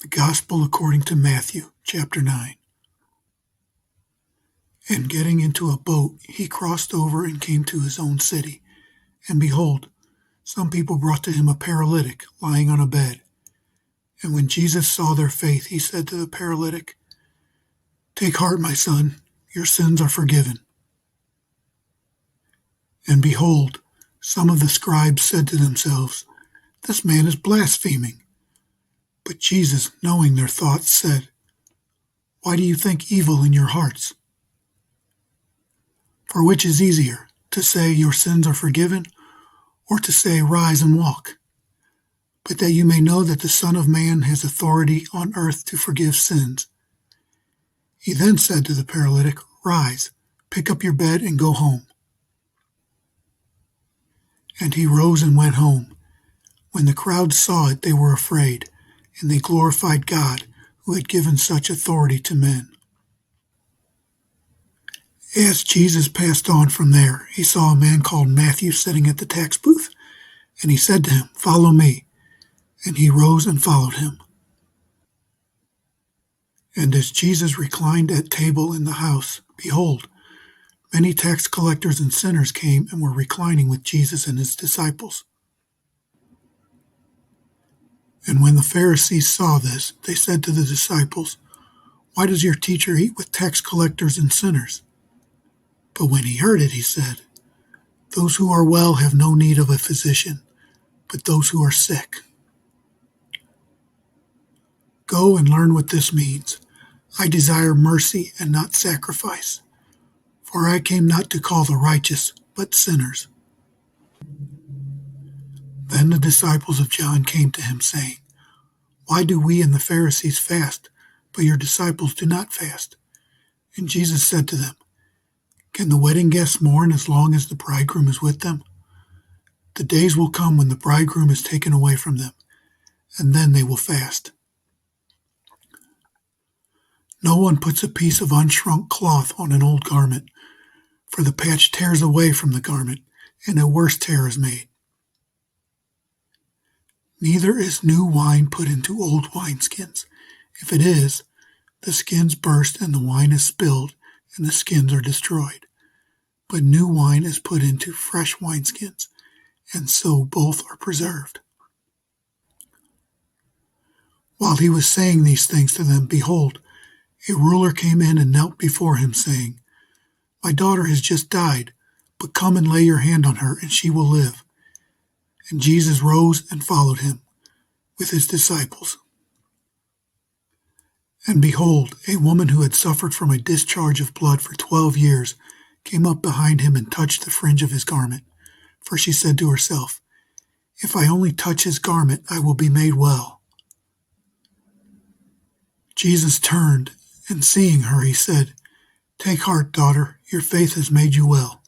The Gospel according to Matthew, chapter 9. And getting into a boat, he crossed over and came to his own city. And behold, some people brought to him a paralytic lying on a bed. And when Jesus saw their faith, he said to the paralytic, "Take heart, my son, your sins are forgiven." And behold, some of the scribes said to themselves, "This man is blaspheming." But Jesus, knowing their thoughts, said, "Why do you think evil in your hearts? For which is easier, to say your sins are forgiven, or to say rise and walk? But that you may know that the Son of Man has authority on earth to forgive sins." He then said to the paralytic, "Rise, pick up your bed and go home." And he rose and went home. When the crowd saw it, they were afraid, and they glorified God, who had given such authority to men. As Jesus passed on from there, he saw a man called Matthew sitting at the tax booth, and he said to him, "Follow me." And he rose and followed him. And as Jesus reclined at table in the house, behold, many tax collectors and sinners came and were reclining with Jesus and his disciples. And when the Pharisees saw this, they said to the disciples, "Why does your teacher eat with tax collectors and sinners?" But when he heard it, he said, "Those who are well have no need of a physician, but those who are sick. Go and learn what this means. I desire mercy and not sacrifice, for I came not to call the righteous, but sinners." Then the disciples of John came to him, saying, "Why do we and the Pharisees fast, but your disciples do not fast?" And Jesus said to them, "Can the wedding guests mourn as long as the bridegroom is with them? The days will come when the bridegroom is taken away from them, and then they will fast. No one puts a piece of unshrunk cloth on an old garment, for the patch tears away from the garment, and a worse tear is made. Neither is new wine put into old wineskins. If it is, the skins burst and the wine is spilled, and the skins are destroyed. But new wine is put into fresh wineskins, and so both are preserved." While he was saying these things to them, behold, a ruler came in and knelt before him, saying, "My daughter has just died, but come and lay your hand on her, and she will live." And Jesus rose and followed him with his disciples. And behold, a woman who had suffered from a discharge of blood for 12 years came up behind him and touched the fringe of his garment. For she said to herself, "If I only touch his garment, I will be made well." Jesus turned, and seeing her, he said, "Take heart, daughter, your faith has made you well."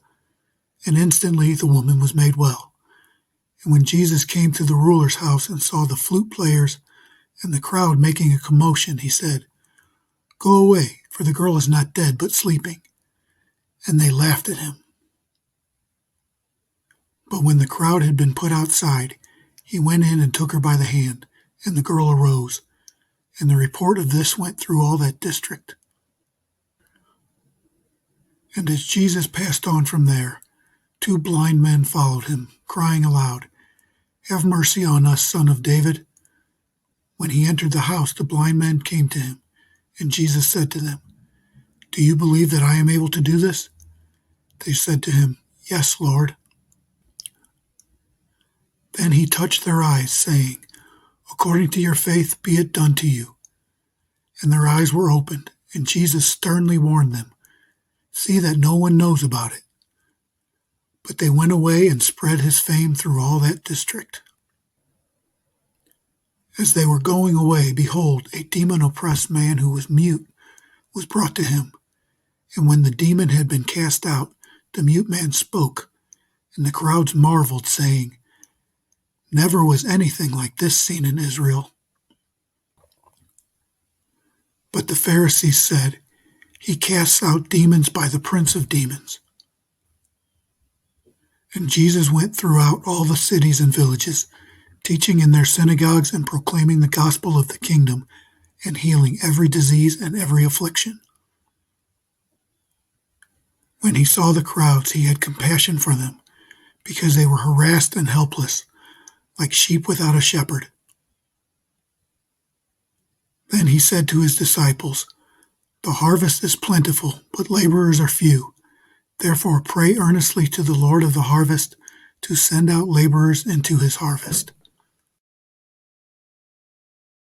And instantly the woman was made well. And when Jesus came to the ruler's house and saw the flute players and the crowd making a commotion, he said, "Go away, for the girl is not dead, but sleeping." And they laughed at him. But when the crowd had been put outside, he went in and took her by the hand, and the girl arose. And the report of this went through all that district. And as Jesus passed on from there, 2 blind men followed him, crying aloud, "Have mercy on us, Son of David." When he entered the house, the blind men came to him, and Jesus said to them, "Do you believe that I am able to do this?" They said to him, "Yes, Lord." Then he touched their eyes, saying, "According to your faith be it done to you." And their eyes were opened, and Jesus sternly warned them, "See that no one knows about it." But they went away and spread his fame through all that district. As they were going away, behold, a demon-oppressed man who was mute was brought to him. And when the demon had been cast out, the mute man spoke, and the crowds marveled, saying, "Never was anything like this seen in Israel." But the Pharisees said, "He casts out demons by the prince of demons." And Jesus went throughout all the cities and villages, teaching in their synagogues and proclaiming the gospel of the kingdom, and healing every disease and every affliction. When he saw the crowds, he had compassion for them, because they were harassed and helpless, like sheep without a shepherd. Then he said to his disciples, "The harvest is plentiful, but laborers are few. Therefore pray earnestly to the Lord of the harvest to send out laborers into his harvest."